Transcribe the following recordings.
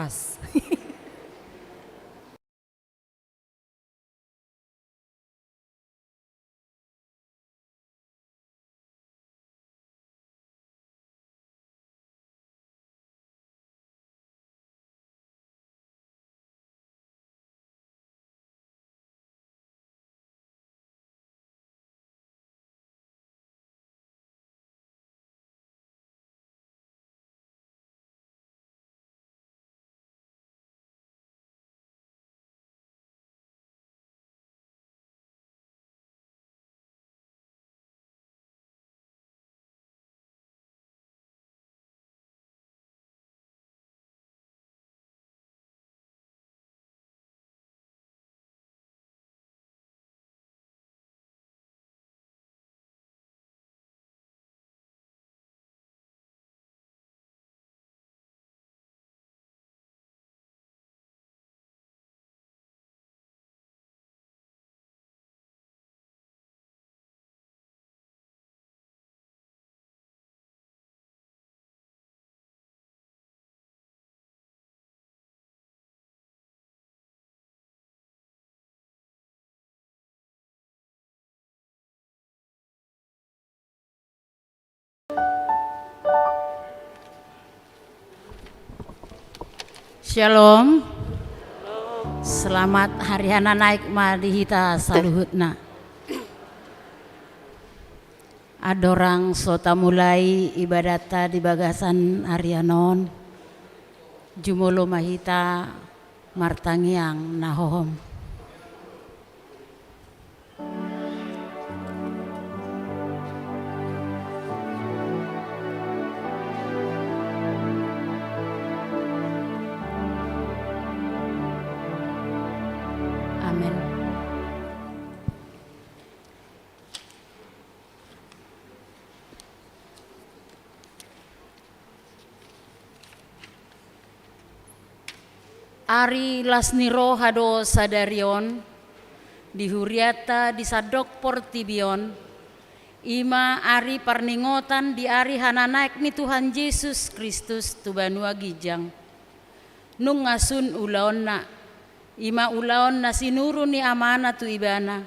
pas. Shalom. Selamat hariana naik madihita saluhutna. Adorang sota mulai ibadata di bagasan harianon. Jumolo mahita martangiang nahohom. Amin. Ari lasniro hado sadarion dihuriata disadok portibion ima ari parningotan di ari hananaik ni Tuhan Yesus Kristus tu banua gijang nung ngasun ulaonna ima ulaon na sinuru ni amana tu ibana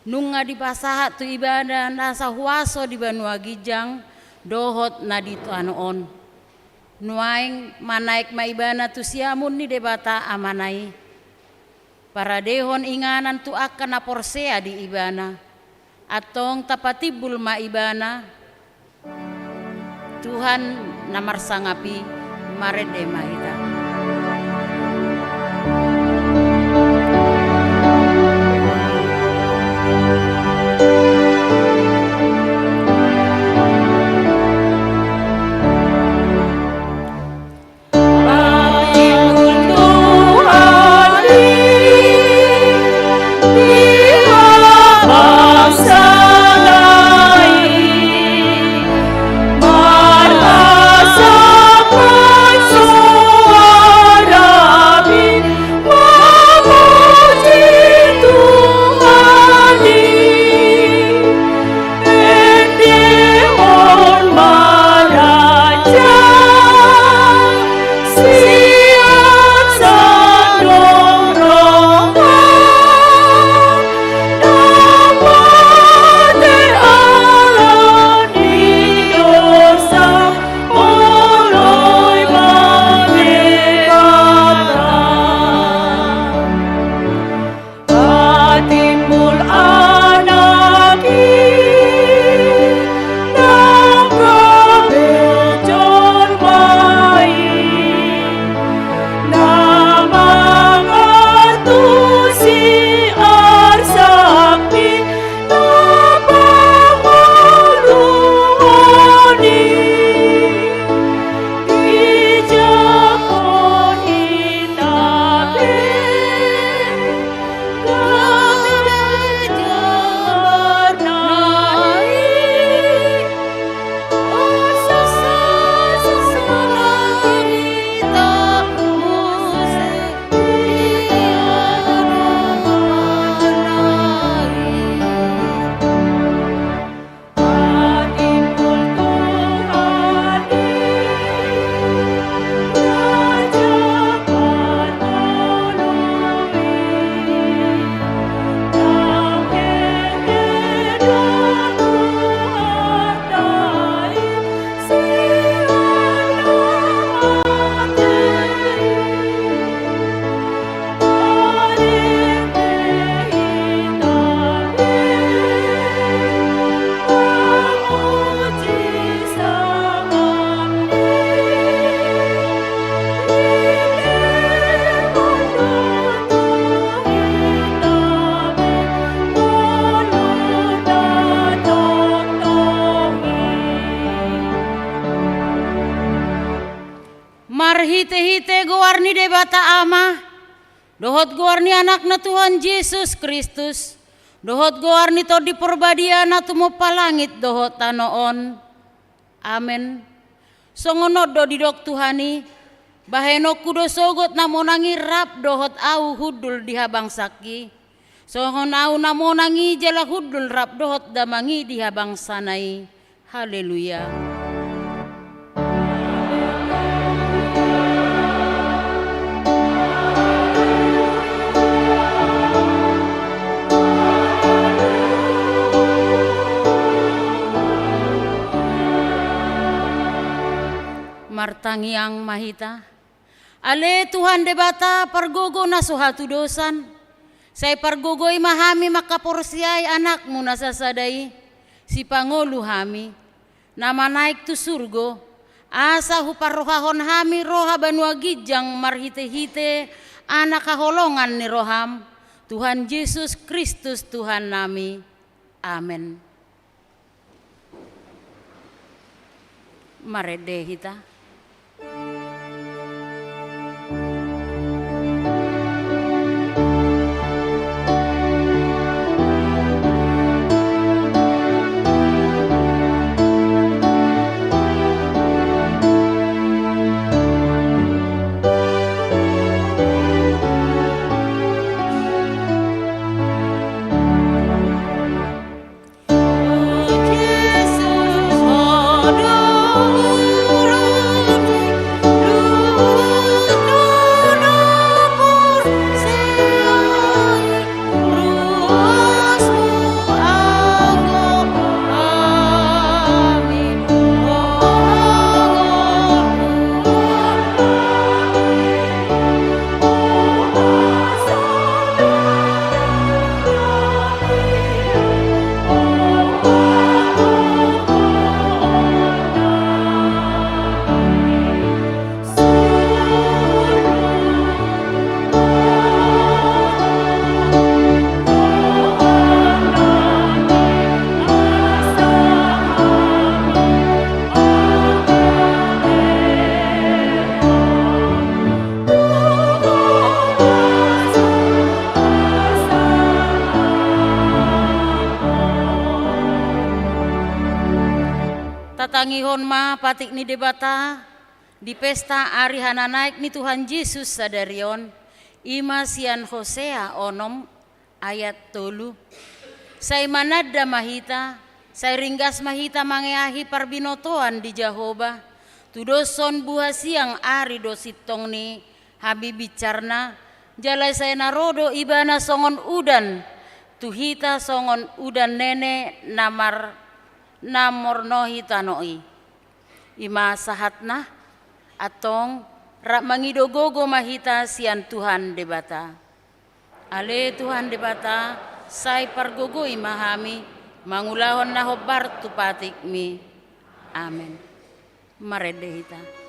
nunga di pasaha tu ibana nasa huaso di banua gijang dohot na dito anoon nuaing manaik maibana tu siamun ni debata amanai para dehon inganan tu akan naporsea di ibana atong tapatibul maibana Tuhan namar sangapi marede maida. Marasa marhite-hite gowarni debata ama, dohot gowarni anakna Tuhan Yesus Kristus, dohot gowarni to di perbadiana tumo palangit dohot tanoon. Amen. Songono do didok Tuhani, baheno kudo sogot namonangi rap dohot au hudul dihabang saki. Songon au namonangi jala hudul rap dohot damangi dihabang sanai. Haleluya. Martangiang mahita, ale Tuhan debata pargogo na suhatu dosan, say pargogoy mahami makaporsiay anakmu nasasadai, si Pangulu hami, nama naik tu surgo, asa huparohahon hami roha banua gijang marhite-hite, anak kaholongan ni roham, Tuhan Yesus Kristus Tuhan nami. Amen. Marede hita. Tatangihon ma patik ni debata di pesta ari hana naik ni Tuhan Yesus sadarion ima sian Hosea onom ayat 3. Say manadda mahita, say ringgas mahita mangeahi parbinotoan di Jehovah. Tudoson buah siang ari dositong ni habi bicarna, jalai saya narodo ibana songon udan, tuhita songon udan nene namornohi tanoi. Ima sahatna atong rak mangidogogo mahita sian Tuhan debata. Ale Tuhan debata, say pargogo imahami, mangulahon na hobar tupatik mi. Amen. Maredehita.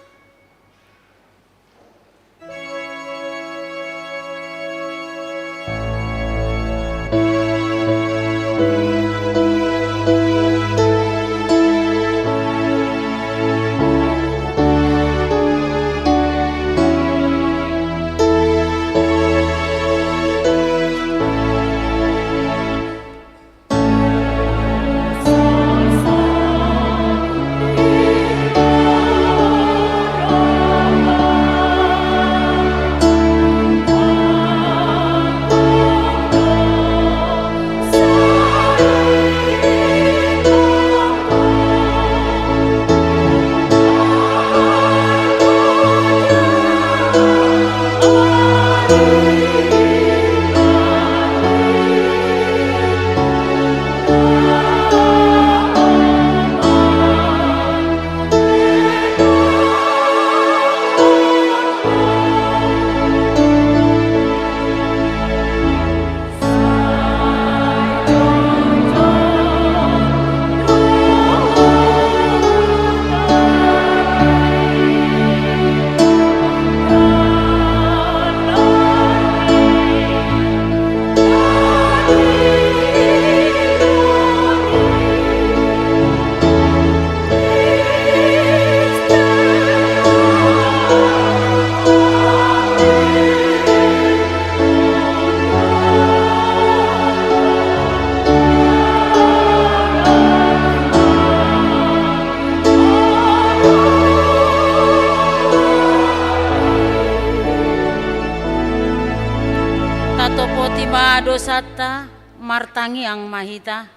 dosata martangi ang mahita.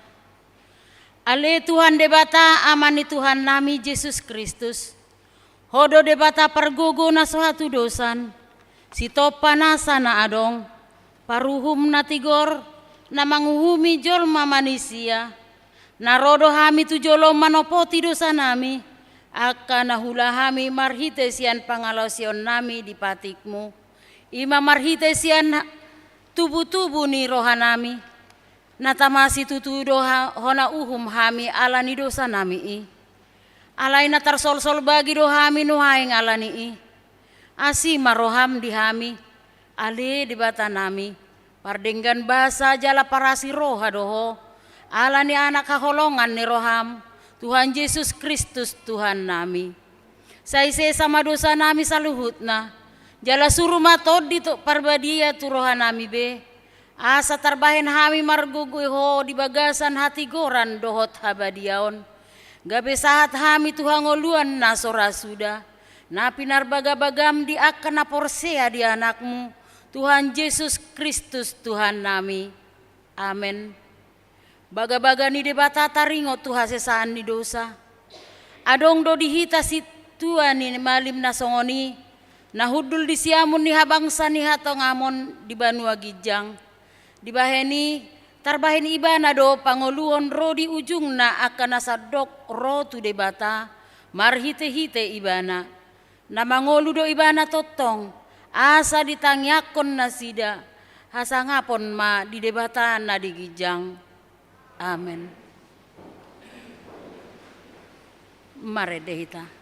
Ale Tuhan debata amani Tuhan nami Yesus Kristus. Hodo debata pergogo na suatu dosan. Sitopa nasa na adong. Paruhum na tigor na manguhumi jolma manusia. Narodo hami tu jolo manopoti dosa nami. Aka nahula hami marhite sian pangalausion nami di patikmu. Ima marhite sian tubuh-tubuh ni rohanami. Natamasi tutudo hona uhum hami alani dosa nami i. Alai na tarsol-sol bagi do hami nuhaing alani i. Asi maroham di hami. Ale di bata nami. Pardenggan basa jala parasi roha doho. Alani anak kaholongan ni roham. Tuhan Yesus Kristus Tuhan nami. Saise sama dosa nami saluhut na. Jala suruh matod dito parbadia tu roha nami be. Asa tarbahen hami marguguy ho di bagasan hati goran dohot habadiaon. Gabe sahat hami tuhangoluan na sora suda. Na pinarbagabagam di akan na porsea di anakmu. Tuhan Yesus Kristus Tuhan nami. Amen. Baga-baga ni debata taringo tu hasesaan ni dosa. Adong do dihita si Tuhan ni malim na songoni. Nahudul di siamun ni habangsa ni hatong amon di Banua Gijang. Dibaheni tarbahen ibana do pangoluon ro di ujung na akan nasadok ro tu debata marhite-hite ibana na mangolu do ibana totong asa ditangyakon na sida hasangapon ma di debata na di Gijang. Amen. Mare dehita.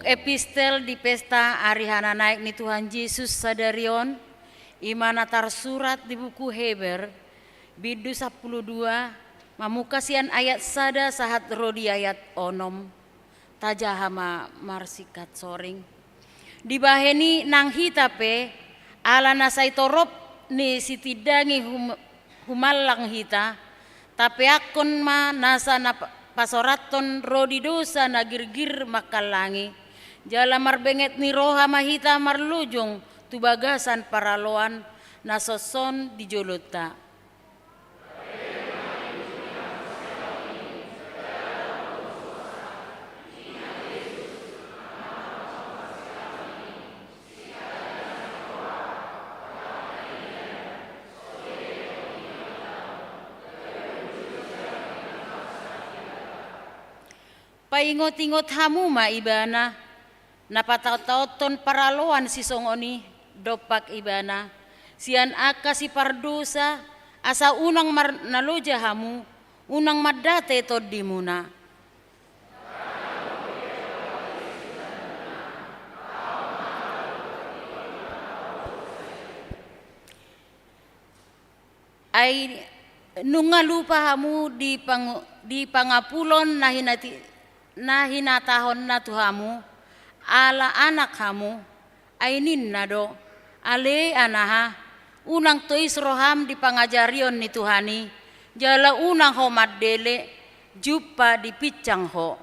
Epistel di pesta Arihana naik ni Tuhan Yesus sadarion imana tar surat di buku Heber bidu 12 mamukasian ayat sada sahat rodi ayat onom tajahama marsikat soring dibaheni nang hitape ala nasai torop ni sitidangi humalang hita tapi akon ma nasa na pasoraton rodi dosa na girgir makalangi jala marbenget ni roha mahita marlujung tubagasan paraloan nasoson di jolota. Paingot-ingot hamu ma ibana napatauton paraloan si songoni dopak ibana sian aka si pardosa asa unang naloja hamu unang madate todimuna ay nungalupa hamu di pangapulon na hinatahon na tuhamu ala anak kamu ainin nado ale anaha unang tois roham di pangajarion ni Tuhani jala unang ho maddele jupa di picang ho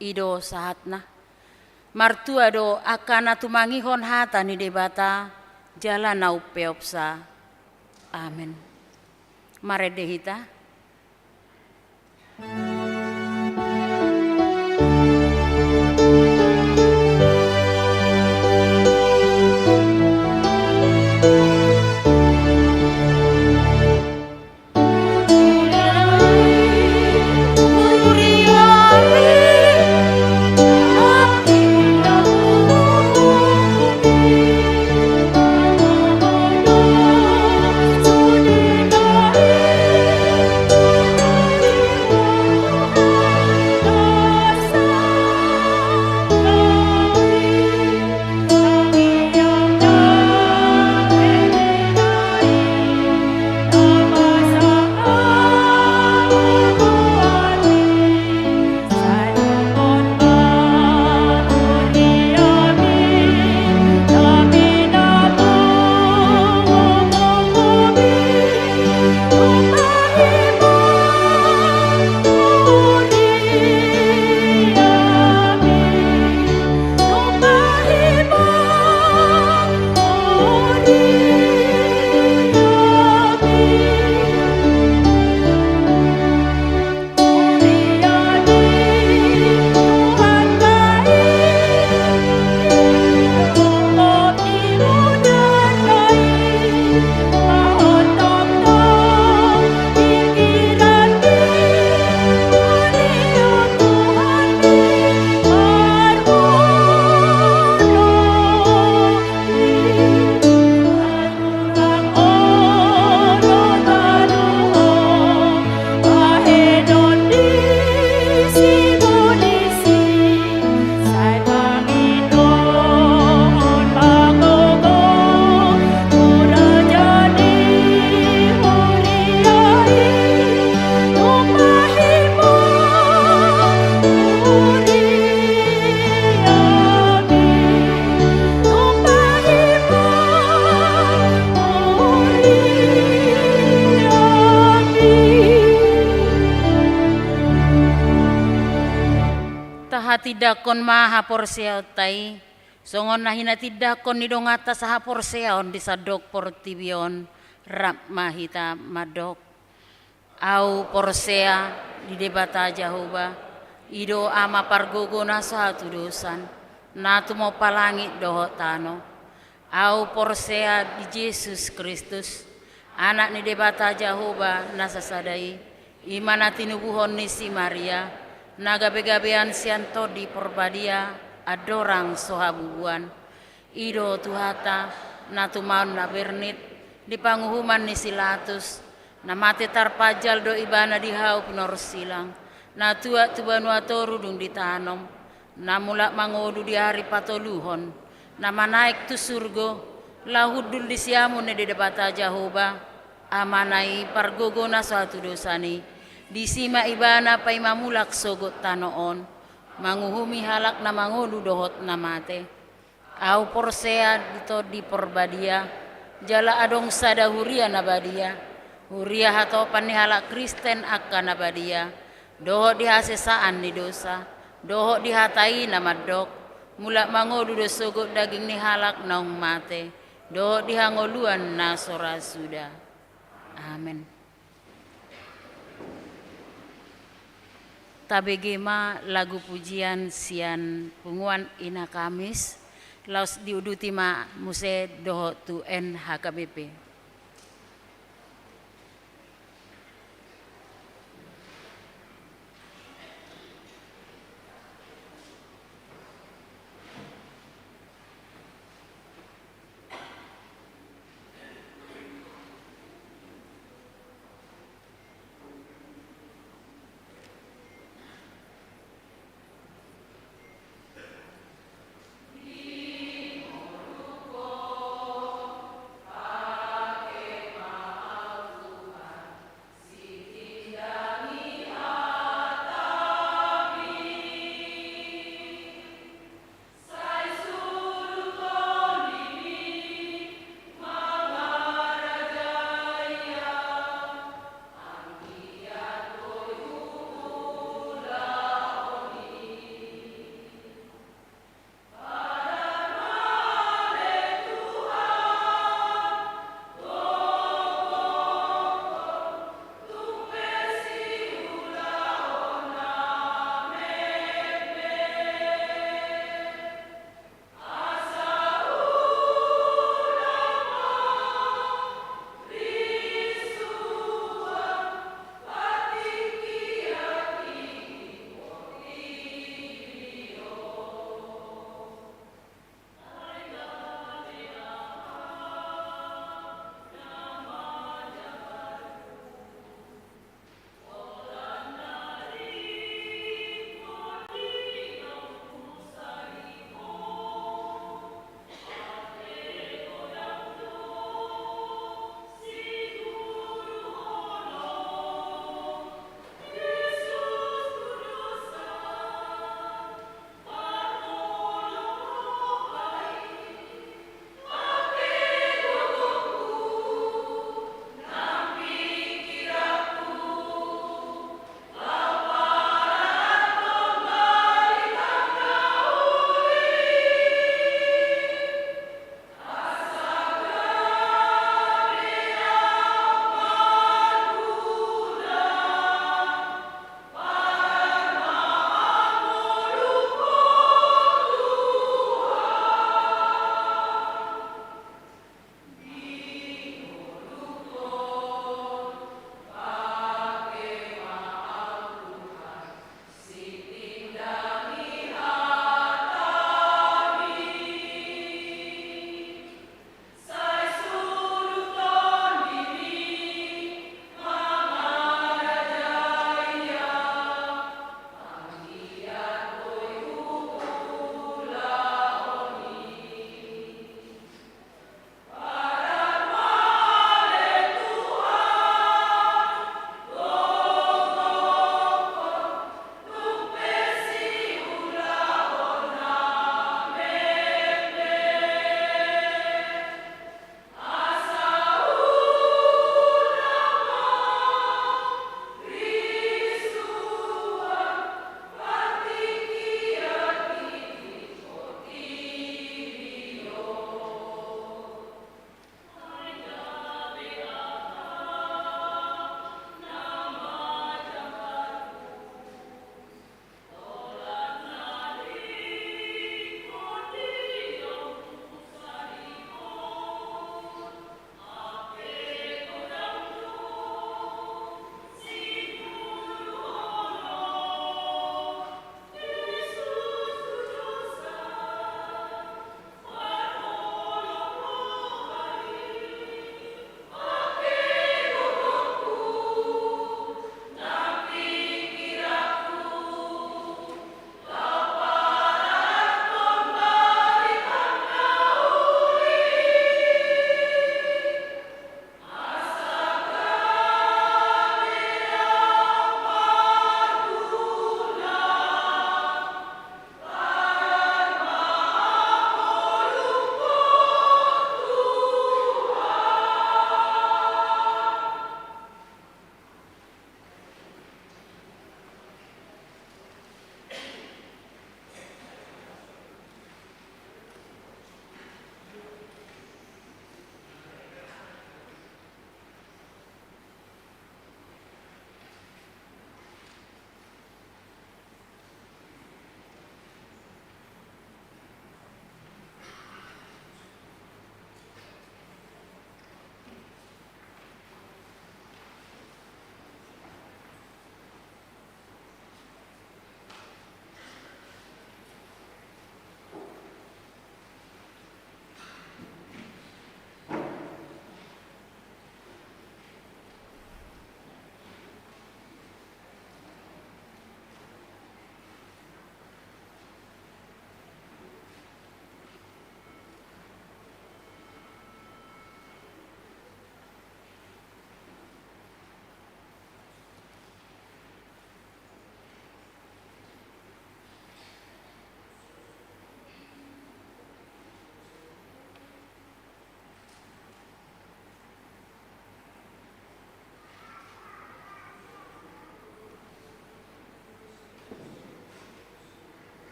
ido sahatna. Martua do akana tumangihon hata ni debata jala na upeopsa. Amin. Mare dehita. Tidakon maha porseao tai songon nahina tidakon ni dongata saha porseaon di sadok portibion rap mahita madok au porsea di debata Jahoba ido ama pargogona satu dosan natu mau palangi doho tano au porsea di Yesus Kristus anak ni debata Jahoba nasasadai imana tinubuhon ni si Maria nagabe-gabean sianto di porbadia adorang sohabubuan ido tuhata natumaun na bernit di panguhuman ni silatus na mate tarpajal do ibana di hau pinor silang na tua tubanua toru dung ditanom na mulak mangodu di hari patoluhon na manaik tu surgo lahudul di siamun di debata Jahoba amanai pargogona suatu dosani di sima ibana pay mamulak sogot tanoon manguhumi halak na mangodu dohot na mate au porsea dito di porbadia jala adong sada huria na badia huria hatopan ni halak Kristen akka na badia dohot di hasesaan ni dosa dohot di hatai na madok mulak mangodu do sogot daging ni halak naung mate dohot di hangoluan na sora suda. Amin. Tabegema lagu pujian sian punguan ina Kamis laus diuduti ma muse doho tu en HKBP.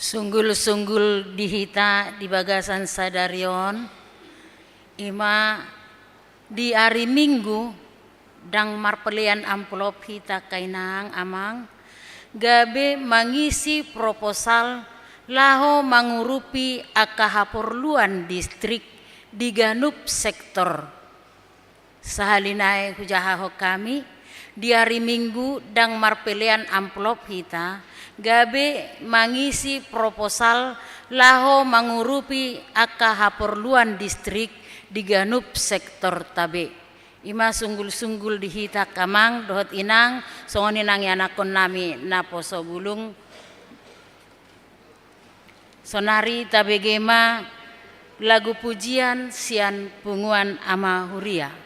Sunggul-sunggul dihita di bagasan sadarion, ima di hari Minggu dang marpelian amplop hita kainang amang gabe mangisi proposal laho mangurupi akahaporluan distrik di ganup sektor. Sahalinai hujahaho kami di hari Minggu dang marpelian amplop hita gabe mangisi proposal laho mangurupi akahaporluan distrik di ganup sektor tabe. Ima sunggul-sunggul dihita kamang dohot inang songoni nang yanakon nami naposo bulung sonari tabe gema lagu pujian sian punguan ama huria.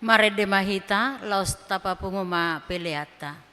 Mare de mahita laos tapapunguma peleata.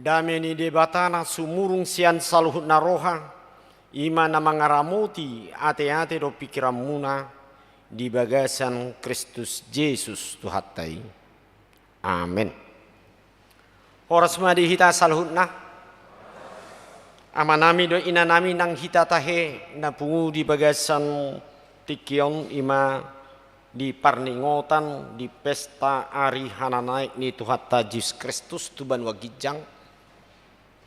dameni debatana sumurung sian saluhut naroha ima na mangaramuti ate-ate do pikiran muna di bagasan Kristus Yesus Tuhatai. Amin. Horas madi hita saluhutna amanami do inanami nang hita tahe na pungu di bagasan tikion ima di parningotan di pesta ari hananaik ni Tuhata Yesus Kristus tuban wagijang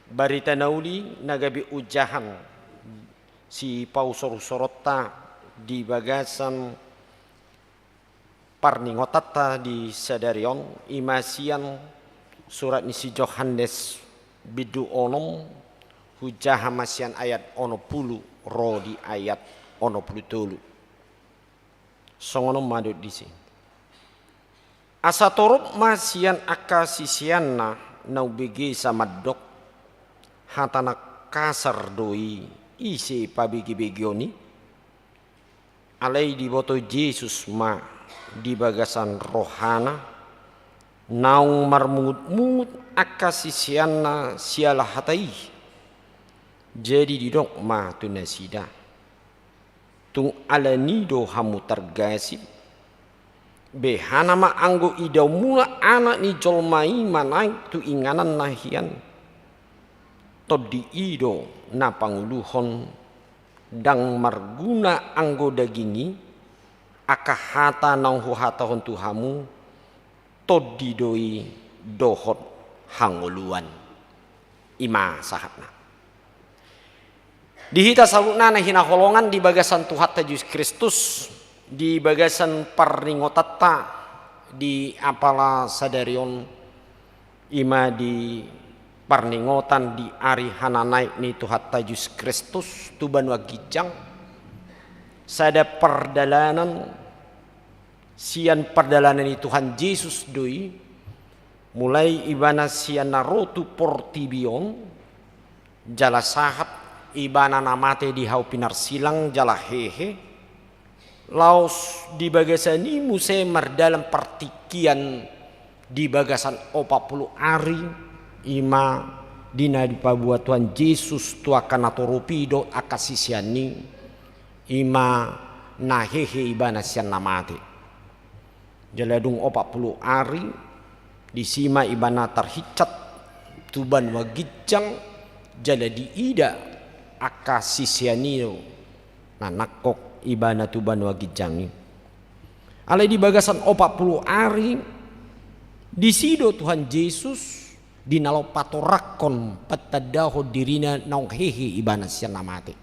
barita nauli nagabi ujahan si pausorota di bagasan parningotata di sadarion imasian surat ni si Johannes bidu onom hujah masian ayat ono pulu ro di ayat ono pulu tolu songono madut disi asa torup masian akasisianna nau begi samadok hatana kasar doi isi pabigi begioni alai di boto Yesus ma di bagasan rohana naung marmungut akasisianna sialah hatai jadi didok ma tunasida tung alanido hamu tergasib behana ma anggo idau mula anak ni jolmai manai tu inganan nahian todi ido na panguluhon dang marguna anggo dagingi akahata nang huhata hontu hamu todi doi dohot hanguluan ima sahatna dihita sabukna na hinaholongan di bagasan Tuhata Yesus Kristus di bagasan parningotata di apala sadarion ima di parningotan di ari hananaik ni Tuhata Yesus Kristus tuban wagijang sada perdalanan sian perdalanan ni Tuhan Yesus doi mulai ibana sian narotu portibion jala sahat ibana namate di hau pinar silang jala hehe laos di bagasan ini muse mardalam partikian di bagasan 40 ari ima dina di pabuat Tuhan Yesus tuakan atoropido akasisiani ima nahehe ibana sian namate jaladung 40 ari disima ibana terhicat tuban wagijang jaladi ida akasisiani nanakok ibana tuban wagijangi alai di bagasan 40 ari disido Tuhan Yesus dinalo patorakon patadaho dirina naung hehe ibana sian namate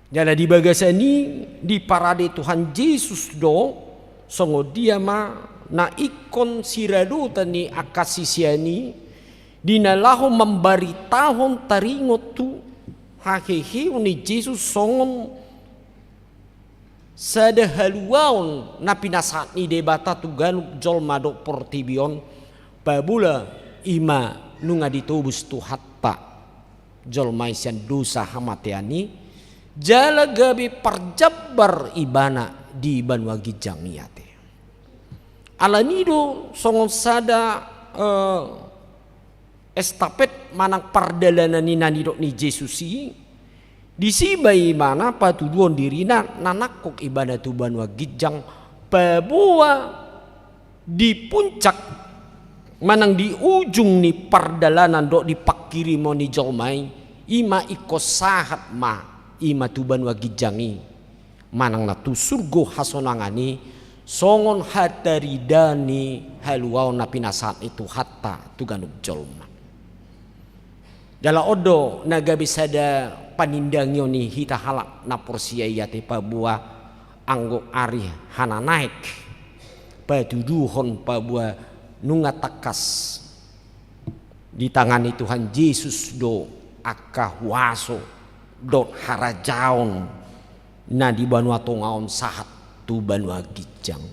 jala di bagasani di parade Tuhan Yesus do songo dia ma na ikon sirado tani akasisiani dinalaho membaritahon taringot tu hahehe uni Yesus songon sada haluaon na pinasat ni debata tugan jol madok portibion babula ima nunga ditubus tu hatta jol maisian dosa hamatiani jala gabi parjabar ibana di banwagi jangiate alanido songon sada estafet manang pardalanan ni nanidok ni Jesusi disibai mana patuduon dirina nanakok ibana tu banwagi jang pabua di puncak manang di ujung ni pardalanan dok dipakiri mo ni jomai ima iko sahat ma ima tuban wagijangi manang na tu surgo hasonangani songon hataridani haluau na pinasat itu hatta tuganuk jolma dala odo naga bisada panindangyo ni hita halak na porsia yate pabua anggo ari hana naik patuduhon pabua nunga takas di tangani Tuhan Yesus do akahuaso do harajaon na di banua tongaon sahat tu banua gijang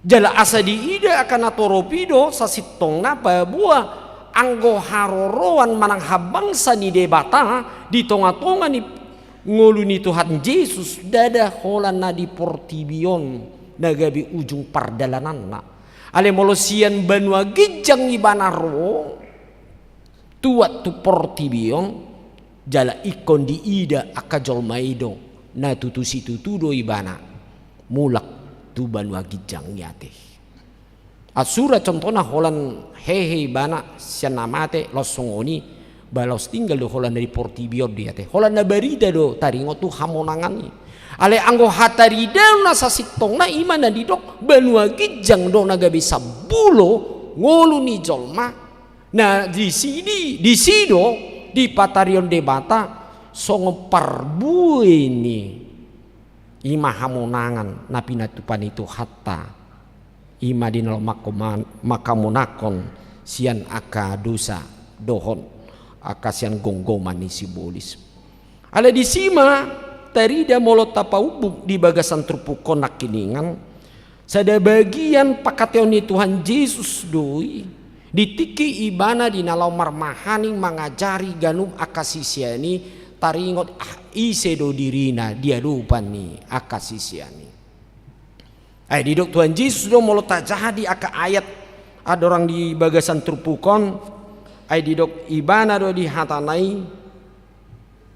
jala asa di ida akan atoropido sasitong na buah anggo haroroan manang habangsa ni debata di tonga-tonga ni ngulu ni Tuhan Yesus dada holan na di portibion nagabi ujung pardalanan na ale molosian banua gijang ibana ro tuat tu portibion jala ikon di ida akajol maido na tutusi tutudo ibana mulak tu banua gijang yate asura contohna holan hehe ibana sian namate losongoni balos tinggal do holan dari portibion dia teh holan na barida do taringo tu hamonangani ale anggo hatarida na sasitong na imana didok banua gijang do naga bisa bulo ngolu ni jolma na di sido di patarion debata songo parbueni ima hamonangan na pinatupan itu hatta ima dinal makamonakon sian aka dosa dohon aka sian gonggoman ni simbolis ale di sima tarida molo tapaubuk di bagasan trupukon nakiningan sada bagian pakateoni Tuhan Yesus doi ditiki ibana di nalau marmahaning mangajari ganum akasisiani taringot ise do dirina dia lupa ni akasisiani ay didok Tuhan Yesus do molo tajadi aka ayat ada orang di bagasan trupukon ay didok ibana do di hatanai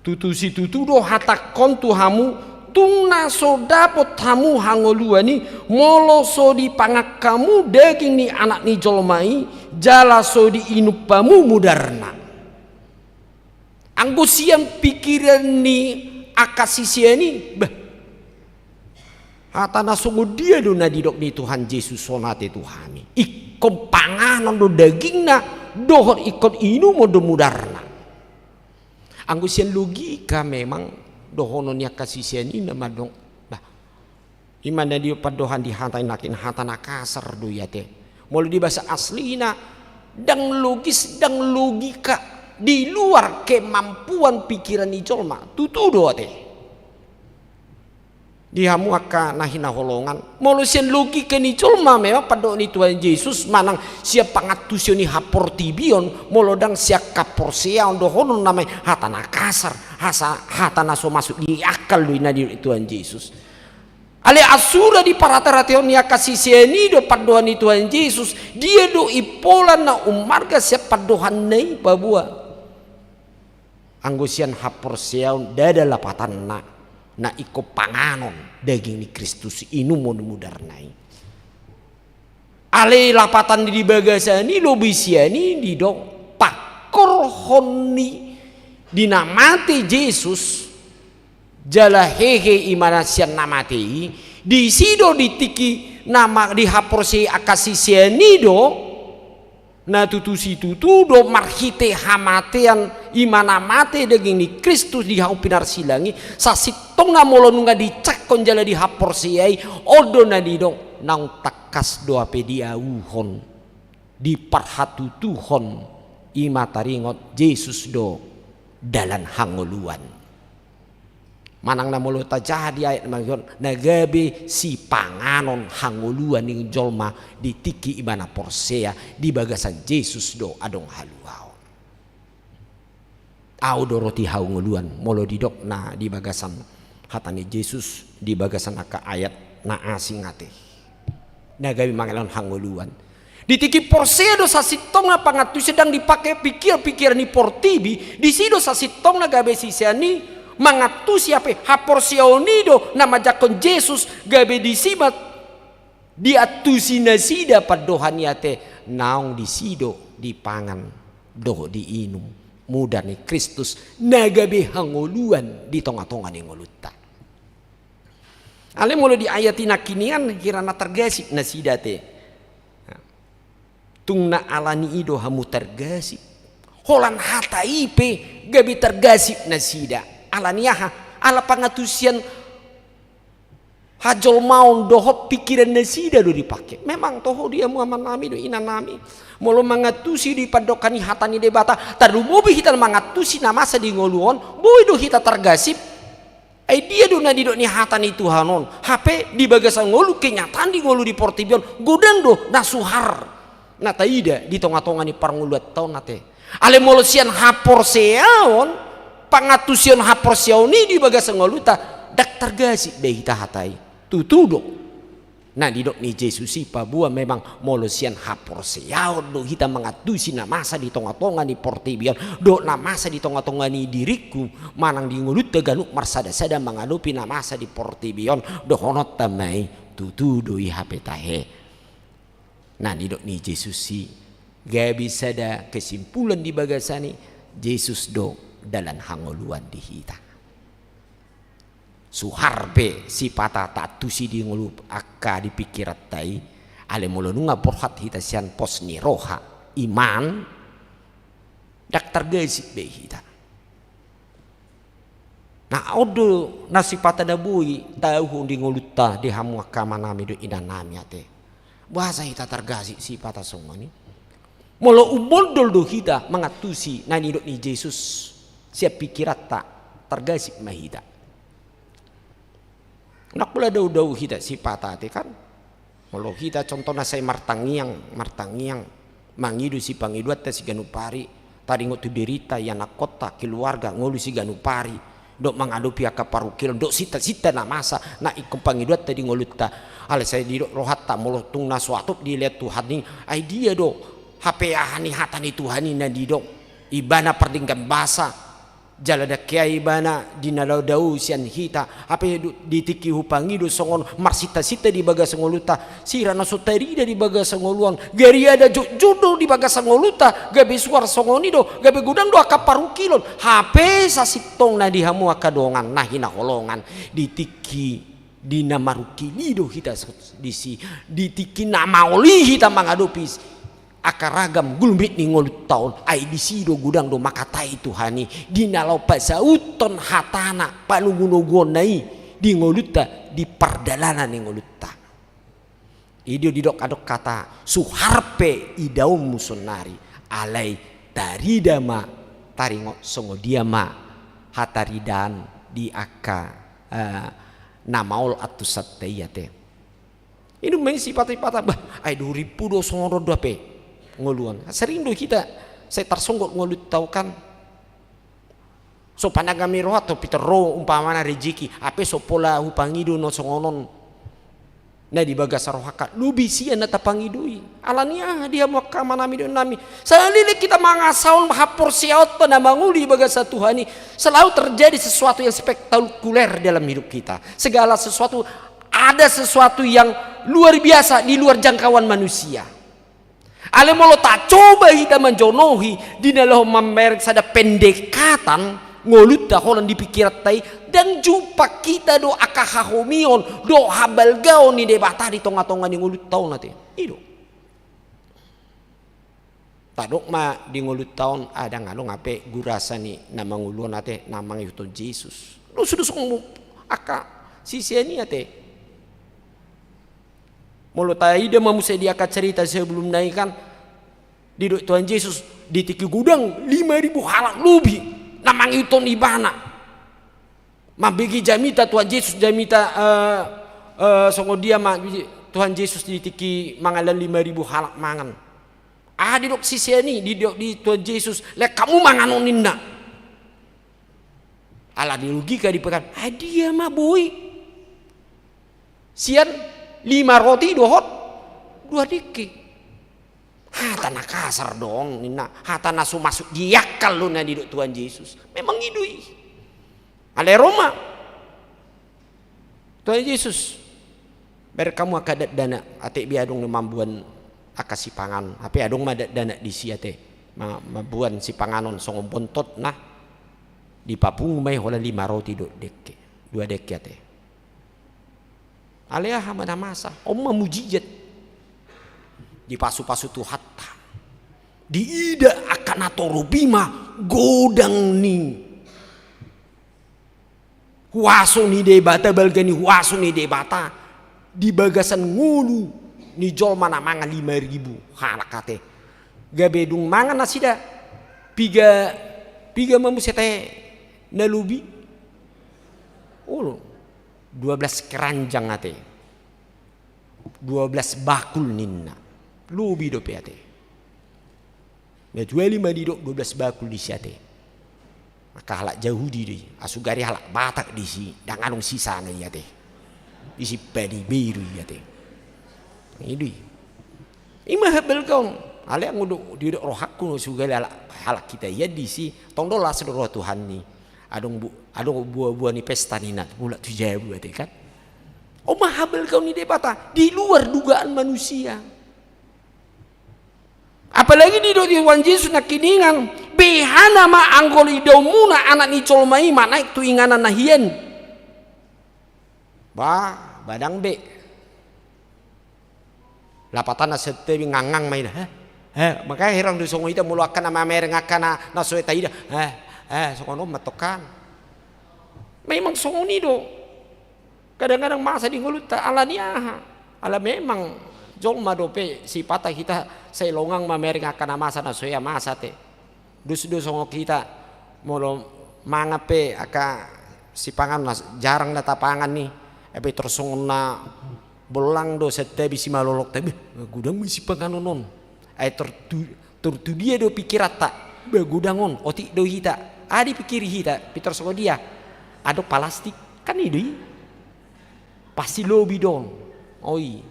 tutusi tutudo hatakon tuhamu tungna so dapot hamu hangoluani molo so di pangak kamu daging ni anak ni jolmai jala so di inupamu mudarna anggusian pikiran ni akasisiani bah hatana sungu dia do na didok ni Tuhan Yesus sonate Tuhani ikon panganon do dagingna dohon ikon inu modo mudarna anggusian logika memang dohononya kasisian ini nama dong bah imana dia padohan di hantai nakin hatana kasar do yate mulu di bahasa aslina dang logis dang logika di luar kemampuan pikiran ni jolma tutu do ate dihamu aka nahina holongan mulu sian logika ni jolma memang pado ni Tuhan Yesus manang siap pangatusio ni haportibion mulu dang siap kaporsia do honon namanya hatana kasar hatana so masuk di akal do ina di Tuhan Yesus ale asura di paratarateon ni akasisiani do padohan ni Tuhan Yesus dia do ipolan na umarga siap padohan nei babua anggusian haporsia dada lapatan na iko panganon daging ni Kristus inu mudarnai ale lapatan di bagasani lobisiani di dok pakor honni dinamati Yesus jala hehe imana sian namati di sido ditiki nama di haporsi akasisiani do na tutusi tutu do marhite hamatean imana mate daging ni Kristus di haupinar silangi sasitong na molo nunga dicak konjala di haporsiai odo na didong nang takas do ape diauhon di parhatu Tuhon ima taringot Yesus do dalan hangoluan manang na molo tajadi ayat manggon nagabe si panganon hangoluan ning jolma ditiki ibana porsea di bagasan Yesus do adong haluau au do roti hangoluan molo didok na di bagasan hatani Yesus di bagasan aka ayat na asing ate nagabe mangalon hangoluan ditiki porsea do sasitong na pangatu sedang dipakai pikir-pikir ni portibi di sido sasitong na gabe sisiani mangatu siapa haporsionido nama jakon Yesus gabe disibat diatusi nasida padohan yate naong disido dipangan do diinum muda ni Kristus nagabe hangoluan di tonga-tonga ni ngoluta ale mulu di ayatina kinian hirana tergasik nasida te tungna alani ido hamu tergasik holan hata ipe gabe tergasik nasida alaniaha ala pangatusian hajol maun dohot pikiran nasida do dipake memang toho dia muaman nami do ina nami molo mangatusi di padokani hatani debata tadu mobi hitan mangatusi namasa di ngoluon boy do hita tergasip ai dia do nadi do ni hatani Tuhanon HP di bagasan ngolu kenyataan di ngolu di portibion godang do nasuhar na taida di tonga-tonga ni parnguluat taun nate ale molo sian haporseaon pangatusion haporsiaoni di bagasan ngoluta dak tergasip deh hita hatai tutudo Nah di dok ni Yesus si pabua memang molosian hapor seyaw do kita mengatusi na masa di tonga-tonga ni portibion do na masa di tonga-tonga ni diriku manang di ngulut teganuk marsada-sada mengadupi na masa di portibion do honot tamai tutu do ihape tahe. Nah di dok ni Yesus si gak bisa ada kesimpulan di bagasani Yesus do dalam hangoluan di hita. Suharpe si pata tatu si di ngulup akka dipikirat tai ale molo nunga porhat hita sian pos ni roha iman dak tergesik be hita. Nah odo nasi pata dabui tahu di nguluta di hamu akka manami do idan nami ate bahasa hita tergasik si pata songoni molo ubondol do hita mengatusi nani do ni Yesus siap pikirat tak tergasik mahita. Nak pula dau-dau kita si patate kan. Kalau kita contohnya saya martangiang mangidu si pangiduat si ganupari tadi ngotu derita ya nak kota keluarga ngolu si ganupari dok mengadupi aka parukil dok sita na masa na ikum pangiduat tadi ngoluta ale saya di rohat tak molo tung na suatu dilihat Tuhan ni ai dia do HP ahani hatani Tuhan ni na di dok ibana perdingkan bahasa jalada kiai bana dinalau dau sian hita apa ditiki hupangi do songon marsita-sita di bagas ngoluta sirana sotarida di bagas ngoluan gari ada judul di bagas ngoluta gabe suar songoni do gabe gudang do akaparukilon HP sasitong na dihamu akadongan nah hina holongan ditiki dina marukili do hita disi ditiki nama oli hita mangadopis akaragam gulmit ni ngolut taon ai disido gudang do makatai Tuhani dinalau pasauton hatana panugunugon nai di ngoluta di pardalanan ni ngoluta idio didok adok kata suharpe idaum musonari alai taridama taringo songo diama hataridan di aka namaol atusat teyate ini main sifat-sifat bah ai 2000 do songo do pe ngoluan sering do kita saya tersonggok ngolut tau kan so panagami roh atau Peter ro umpamana rezeki ape so pola upangido no songonon na di bagas rohaka lubi sia na tapangidui alania dia mau kamana midon nami salile kita mangasaun hapor siaut na manguli bagas Tuhani selalu terjadi sesuatu yang spektakuler dalam hidup kita segala sesuatu ada sesuatu yang luar biasa di luar jangkauan manusia. Ale molo tak coba kita menjonohi di dalam memberek sada pendekatan ngolut dah holan dipikirat tai dan jumpa kita do akahahomion do habal gaon ni debata di tonga-tonga di ngolut tahun nanti itu tadok ma di ngolut tahun ada ngalo ngape gurasa ni nama nguluan nanti nama yuton Yesus lo sudah sungguh aka sisi ini ate molo taida mamusa dia akan cerita sebelum naik kan di Tuhan Yesus di tiki gudang 5.000 halak lubi namang iton ibana mabigi jamita Tuhan Yesus jamita songo dia Tuhan Yesus di tiki mangalan 5.000 halak mangan di dok sisi ini di Tuhan Yesus lek kamu mangan oninna ala di logika dipekan dia mah boy sian 5 roti 2 hot 2 diki hatana kasar dong nina hatana su masuk diakal lu na di Tuhan Yesus memang idui ale Roma Tuhan Yesus ber kamu akadat dana ate biadong mambuan akasi pangan ape adong madat dana di siate mabuan si panganon songo bontot nah di papung mai hola 5 roti 2 deki ate alea hamada masa omma mujizat di pasu-pasu tu hatta di ida akan atorubima godang ni huaso ni debata balgani huaso ni debata di bagasan ngulu ni jol mana mangan 5.000 halakate gabedung mangan nasida piga mamusete nalubi 12 keranjang ate 12 bakul ninna lubi do peate Mejuali madidok 12 bakul di siate maka halak Yahudi di asugari halak Batak di si dan anong sisa na yate isi pedi biru yate Ini ima habel kaun ale ngudu di rohakku segala hal kita ya di si tongdola seluruh Tuhan ni adong buah-buah ni pesta ni nak pula tujuh buat kan. Habel kaun ni debata di luar dugaan manusia. Apalagi di Tuhan Yesus nak kiningan behana ma anggol idomuna anak ni colmai mana itu inganan nahien. Badang be lapatan na sete ngangang may maka hirang do songo ita muluakan na mamereng akan na soeta ida songo matokan memang songo nido kadang-kadang masa di nguluta ala niaha ala memang jolma dope sipata kita say longang mamereng akan na masa na soya masa te dus songo kita molo mangape aka sipangan jarang na tapangan ni ebe tersongo na belang do sete bisi malolok tapi gudang bisi panganonon ay tertu dia do pikirata begudangon otik do hita adi pikir hita pitor soko dia ado plastik kan ini pasti lobi dong oi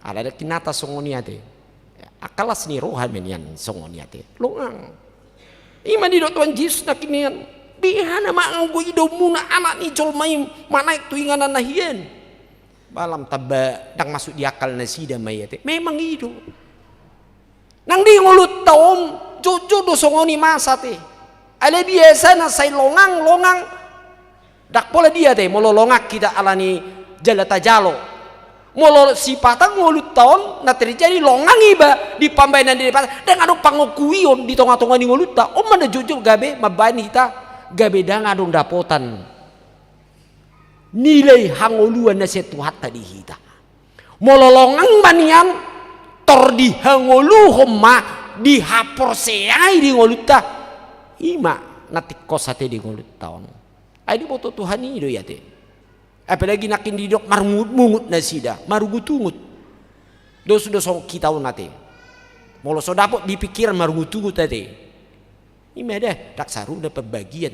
ada kinata songoniate akalas ni rohan menian songoniate longang iman di Tuhan Yesus nakinian bihana maanggo idomuna anak ni jolmai mana itu inganan nahien balam taba dang masuk di akal nasida mayate memang itu nang di ngulut taom jojo do songoni masa te ale biasa na say longang dak pola dia te molo longak kita alani jalata jalo molo sipata ngulut taon na terjadi longang iba di pambainan di depan dan ado pangokuion di tonga-tonga di ngulut ta mana jojo gabe mabani kita gabe dang adong dapotan nilai hangoluan na setuhat tadi hita mololongang manian tor di hangolu homma di hapor seai di ngoluta ima natik kosate di ngolut taon ay di boto Tuhan ini do yate apalagi nakin di dok marmungut nasida marugutungut dos kita nate molo so dapot dipikir marugutungut tadi ima dah tak saru dapat bagian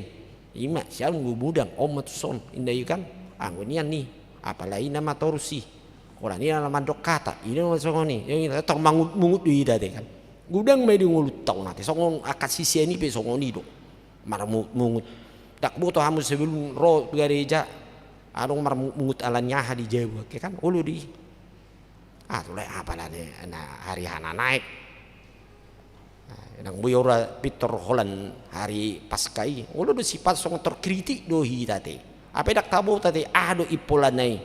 ima siang ngubudang omat son indai kan anggonian nih apalagi nama torusi orang ini nama dok kata ini masuk ni yang ini tong mangut di dade kan gudang may di ngulut tau nate songon akat sisi ini pe songon ni do marmungut tak butuh hamu sebelum ro gereja adong marmungut alanya di Jawa ke kan ulu di tulai apalah ni hari hana naik nang buyora Peter Holland hari paskai ulu do sifat songon terkritik do hitate apa dak tabo tadi ado ipolanai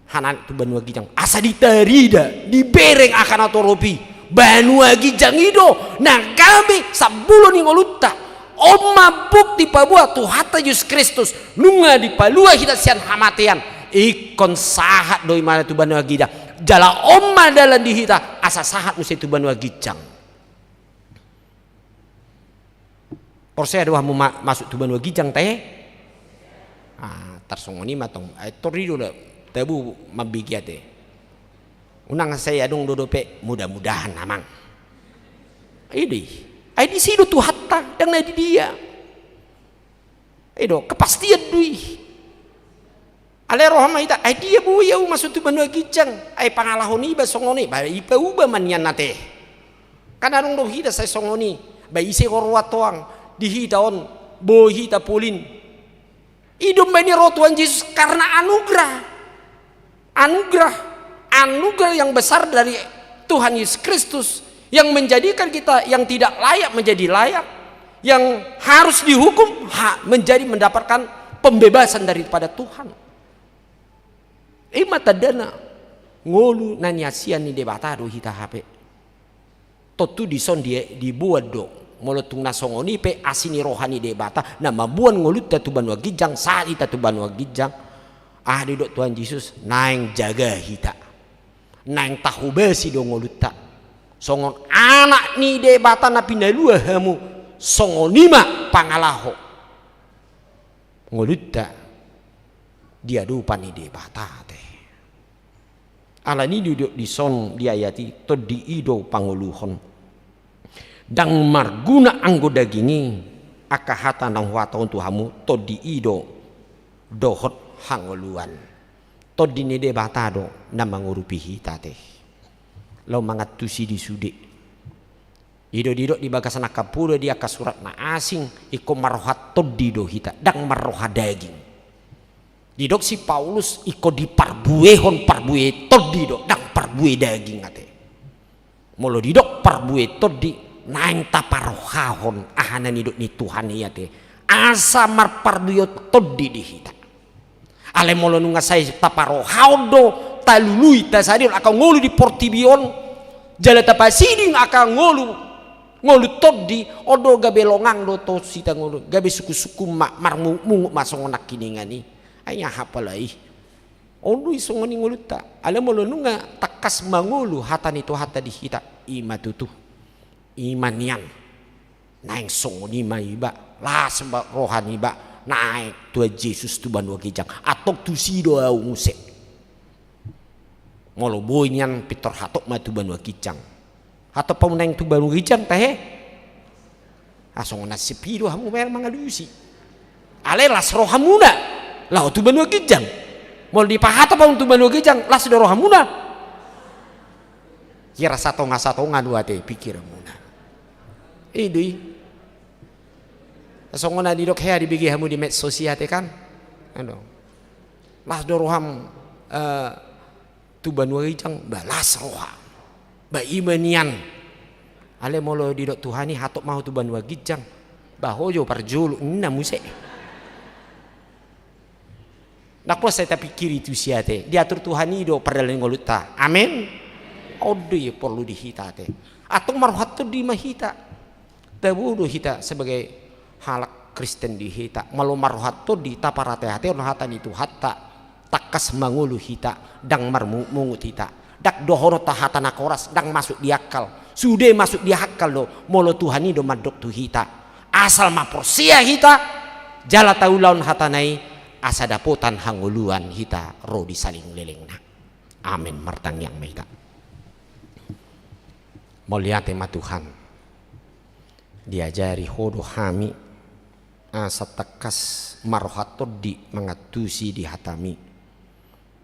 hanan tu banua gijang asa ditarida dibereng akan atoropi banua gijang ido nang kami sabulon ni ngoluta omma bukti pabua tu hatta Yesus Kristus nunga di palua kita sian hamatian ikon sahat doi mana tu banua gijang jala omma dalam di hita asa sahat musi tu banua gijang porse ado hamu masuk tu banua gijang teh tarsongoni matong torido la tabu mabigiate unang saya dong dodope mudah-mudahan namang ini di sido tu hatta yang di dia kepastian dui ale rohama ita dia bu ya masuk tu banua gijang pangalahon iba songoni ba ipa uba manyan nate kan arong do hida saya songoni ba isi korwatoang di hidaon bo hita polin hidup bani roh Tuhan Yesus karena anugerah yang besar dari Tuhan Yesus Kristus yang menjadikan kita yang tidak layak menjadi layak, yang harus dihukum menjadi mendapatkan pembebasan daripada Tuhan. Mata dana ngolu nanyasian ni debata do hita hape totu dison dia dibuat do molotung nasongoni pe asini rohani debata na mabuan ngolut tu banua gijang saat ita tu banua gijang di dok Tuhan Yesus naing jaga hita naing tahu besi do ngolut ta songon anak ni debata na pinalua hamu songonima pangalaho ngolut ta dia dupa ni debata teh ala ni duduk di son diayati to di ido panguluhon dang marguna anggo dagingi akahata nang wataon tuhamu to di ido dohot hangoluan Toddi ne de batado na mangurupi hita teh. Lo mangatusi di sude. Dido di bagasan akapulo dia kasurat na asing iko marohat toddi do hita dang maroha daging. Didok si Paulus iko di parbuehon parbue toddi do dang parbue daging ate. Molo didok parbue toddi naing taparohahon ahanan didok ni Tuhan iya te. Asa mar parbue toddi di hita. Ale molo nunga sai taparohao do talului tasadir akan ngolu di portibion jala tapasiding akan ngolu toddi odo gabe longang do to sita ngolu gabe suku-suku mar mungu masong nak kiningani aya hapalai odo isongoni ngolu ta ale molo nunga takas mangulu hatan itu hata di hita imatutu imanian naing songoni maiba lah sebab rohani ba naik Tuhan Yesus tu banua kijang atau tu sido au ngusek molo boynyan pitor hatok ma tu banua kijang atau pamunang tu banua kijang teh asong na sepido hamu mer mangalusi ale las rohamuna lah tu banua kijang molo dipahata pamun tu banua kijang las do rohamuna kira sato ngadua teh pikiramuna idui Songona di dok hea dibagi hamu di medsos te kan, ano, lah doroham tuban warijang balas roham, ba imanian, ale molo di dok Tuhani hatok mau tuban warijang, bahojo parjulu ina muse. Nak pula saya pikir itu siate, diatur Tuhani do perdalan ngoluta, amin. Odo ye perlu dihita te, atau marhat tu di mahita, tabudo hita sebagai halak Kristen di hita malu maruhat tu di taparate hati on hatan itu hatta takas mangulu hita dang marmungut hita dak dohono tahatan akoras dang masuk di akal sude masuk di akal do molo Tuhan do madok tu hita asal maporsia hita jala taulaun hatanai asa dapotan hanguluan hita ro di saling lelengna amin martang yang mehita moliate ma Tuhan diajari hodo hami asa takas marohatod di mangatusi di hatami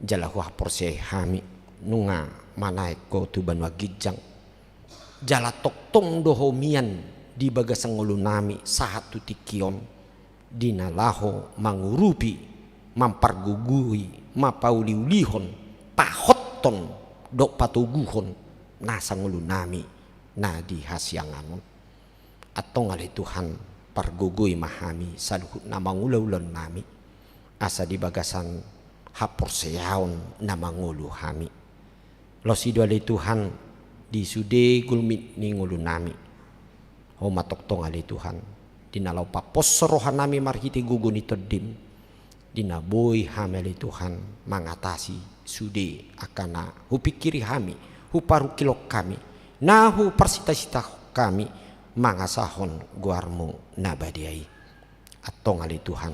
jalahu porse hami nunga manai ko tuban wagijang jala toktong dohomian di bagasang ulunami sahatu tikion dinalaho mangurupi mampargugui mapauliulihon pahotton dok patuguhon nasang ulunami na di hasyanganon atau ngali Tuhan pargugui mahami saluhut na mangulaulon nami asa di bagasan hapor seyaon na mangulu hami lo sido ali Tuhan di sude gulmit ni ngulu nami ho matoktong ali Tuhan dinalau papos rohan nami marhiti gugun itu dim dinaboy hami ali Tuhan mangatasi sude akana hupikiri hami huparu kilok kami nahu persita-sita kami mangasahon guarmu nabadiai atong ali Tuhan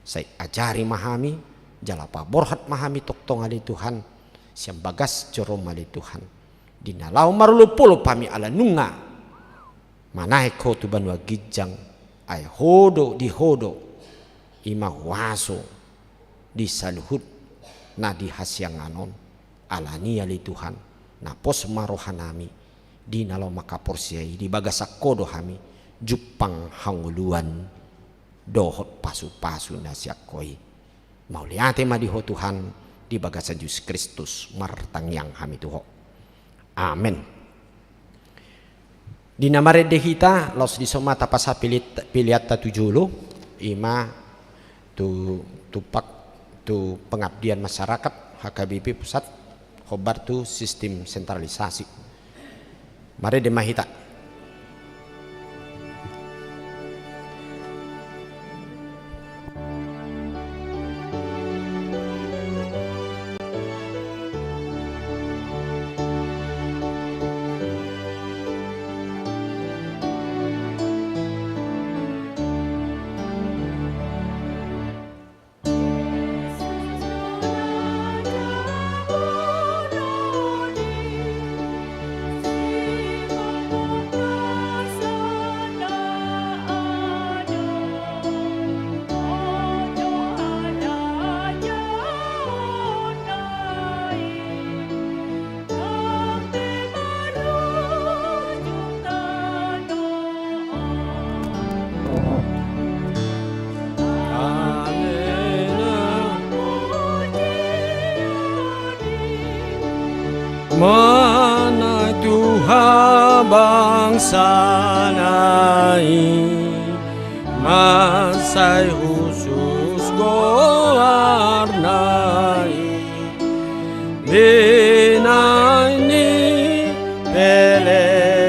saya ajari mahami jalapa borhat mahami toktong ali Tuhan siam bagas jorom ali Tuhan dinalau marulupulo pami ala nunga manai ko tuban wagijang ay hodo di hodo ima waso di saluhut na di hasyanganon alani ali Tuhan na pos marohanami di nalau makaporsiai di bagasak kodo hami jupang hanguluan dohot pasu-pasu nasiak koi mau liate madiho Tuhan di bagasan Yesus Kristus martang yang hami tuho amin di namare dehita los di somata pasa piliat tatujulu ima tu tupak tu pengabdian masyarakat HKBP pusat khobar tu sistem sentralisasi mari demahita Mana Tuhan bangsa nai masai khusus goarnai binani peleani.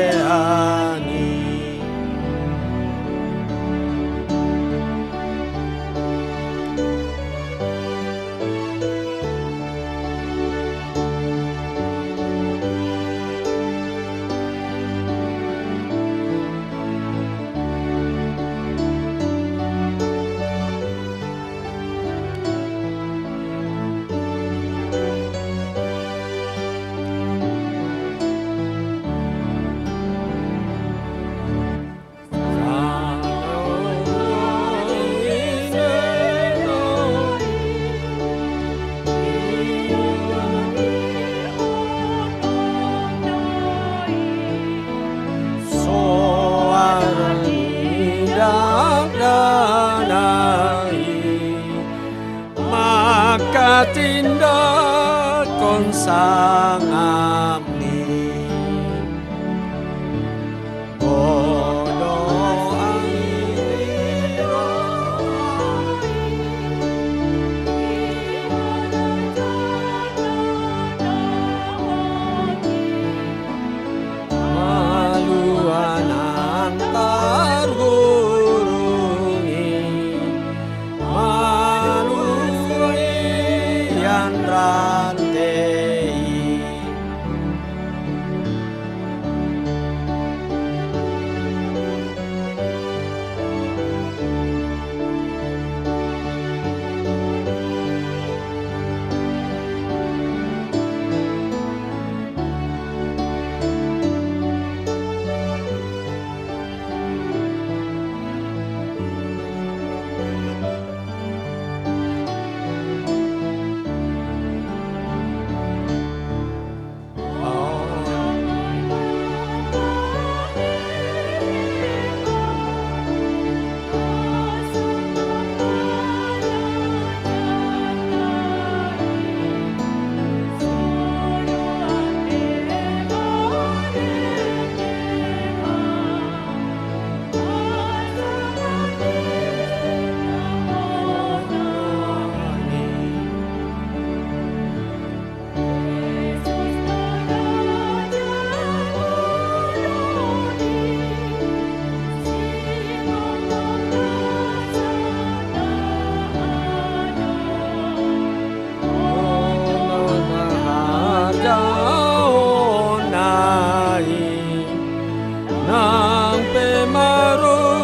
Tindak kon sangap ni bodoh airo maluan antar gurungi maluan rantei. Nang pemarujung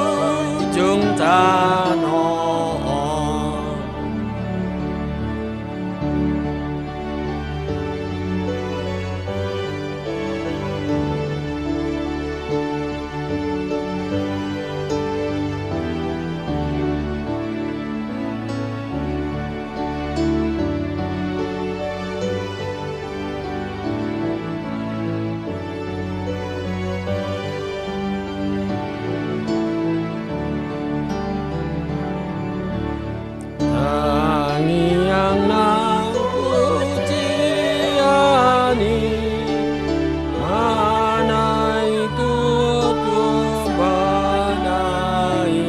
tanon tangiang nang pujiani anai tutu badai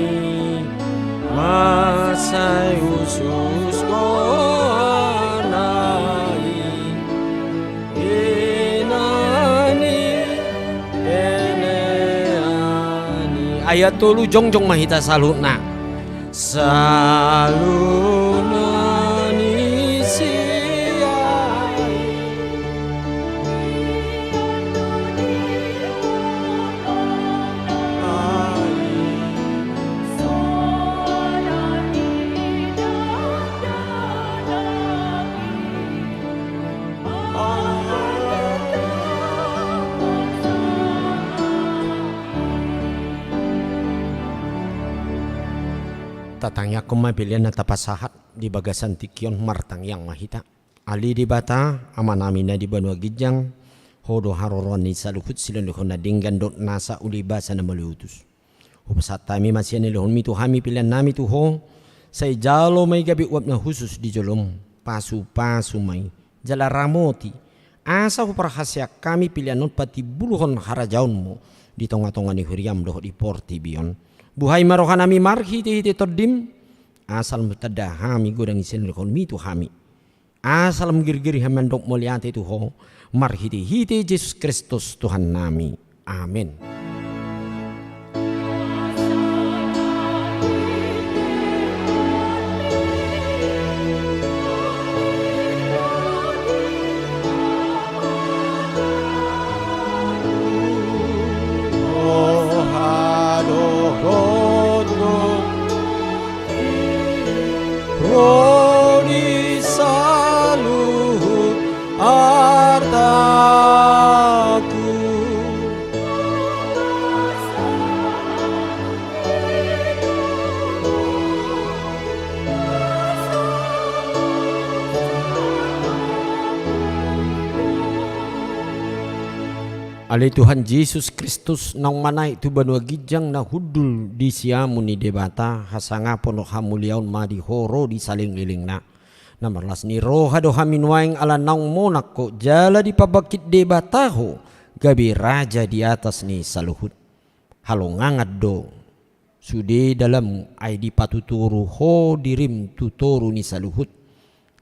masai usus koanai inani eleani. Ayat tulu jongjong mahita salutna salunani siai tatangya kumai pilihan na tapasahat di bagasan tikion martang yang mahita ali di bata amanamina di Banua Gijang hodo haroron ni saluhut silon lehon na dinggan dot nasa uli basa na malutus upasat tami masih ni lehon mitu hami pilihan nami tu ho say jalo may gabi uap na husus di jolom pasu-pasu may jala ramoti asa huparhasia kami pilihan pati buluhon harajaunmu di tonga-tonga ni huriam doh di porti bion. Buhai marohanami marhiti todim asal mutadahami godang isin rekon mitu hami. Asal mgir-giri hamandok muliante tuho marhiti Yesus Kristus Tuhan nami. Amin. Rodi saluhut artaku. Ale Tuhan Yesus Kristus nang manai tu banua gijang na hudul di siamu ni debata hasanga ponok hamuliaun madi horo di saling liling na namarlas ni roha do haminwaing ala naung monak ko jala di pabakit debata ho gabi raja di atas ni saluhut halongangat do sude dalam ay di patuturu ho dirim tutoru ni saluhut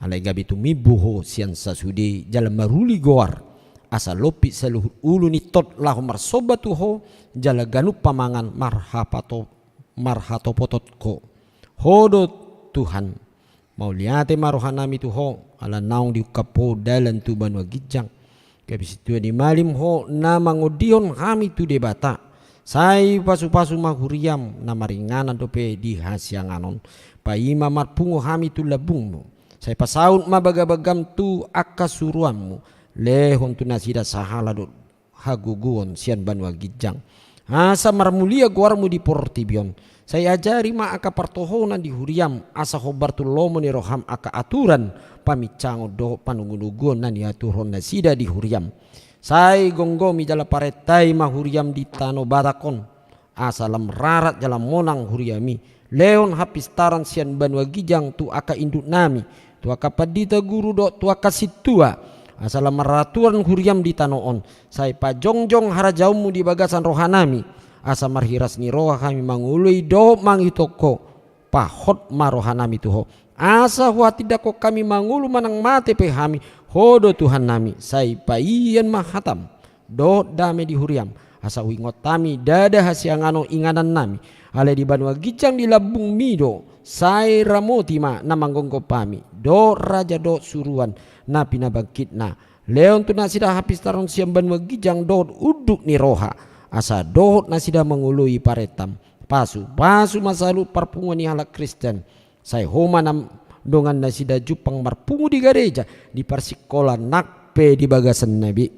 alay gabi tumibu ho sian sa sude jalan maruli goar asa lopi saluhut ulu ni tot lahu marsobat tuho jala ganup pamangan marhatopotot ko hodot Tuhan mau liate marohanami tuho ala naung di ukapo dalan tu banua gijang kabis itu di malim ho na mangodion kami tu debata sai pasu-pasu mahuriam na maringanan dope di hasianganon paima marpungo kami tu labungmu sai pasaun mabagabagam tu akasuruanmu lehon tu nasida sahala do haguguon sian banua gijang asa marmulia guarmu di portibion saya ajari ma aka partohonan di huriam asa hobar tu lomo ni roham aka aturan pamicango do panungunugon na ni aturon nasida di huriam sai gonggomi jala paretai ma huriam di tano batakon asa lam rarat jala monang huriami leon hapistaran sian banua gijang tu aka induk nami tu aka padita guru do tu aka situa asal maratuan huriam di tanoon sai pajongjong harajaumu di bagasan rohanami asa marhiras ni roha kami mangului do mangitoko pahot marohanami tuho asa huwa tidak kok kami mangulu manang mate pehami hodo Tuhan nami sai paian mahatam do dame di huriam asa wingot tami dada hasiangano inganan nami ale di banua gijang di labung mido sai ramoti ma namanggongko pami do raja do suruan na pinabangkit na leon tu na sida hapis taron siam banua gijang do uduk ni roha asa dohot na sida mengului paretam pasu masalu parpungo ni halak Kristen sai homa nam dongan na sida jupang marpungu di gereja di persikola nakpe di bagasan nabi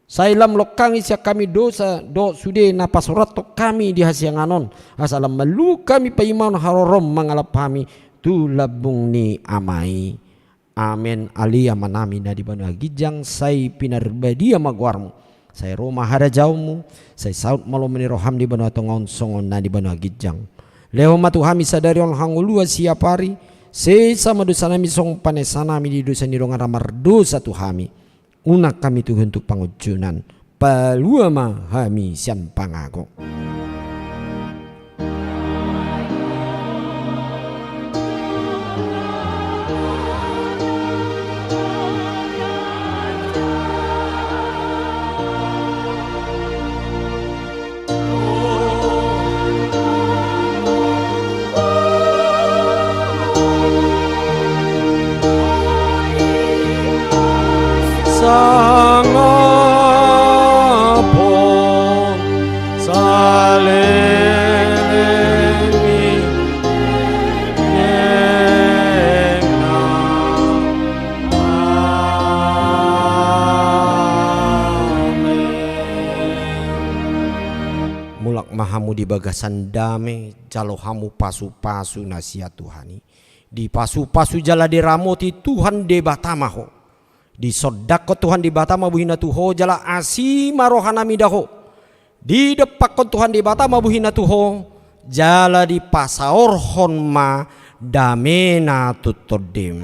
sai lam lokang isya kami dosa do sude na pasurat to kami di hasianganon asalam melu kami paiman harorom mangalap kami tu labung ni amai. Amen alia manami na di banua gijang sai pinarbadia magwarmu sai Roma harajaumu sai saut malomeni roham di banua tongon songon na di banua gijang leho matu hami sadarion hangulua siapari se sama dosa nami song panesanami di dosa ni rongan ramar dosa tu hami unak kami tu untuk pangujunan palua ma hami sian pangago. Sangapon salemi nena Mulak mahamu di bagasan dame jalo hamu pasu-pasu nasihat Tuhani di pasu-pasu jala di ramoti Tuhan de batamaho di sodako Tuhan di batama buhina tuho jala asima rohanami daho di depakon Tuhan di batama buhina tuho jala di pasaor honma damena tutodim.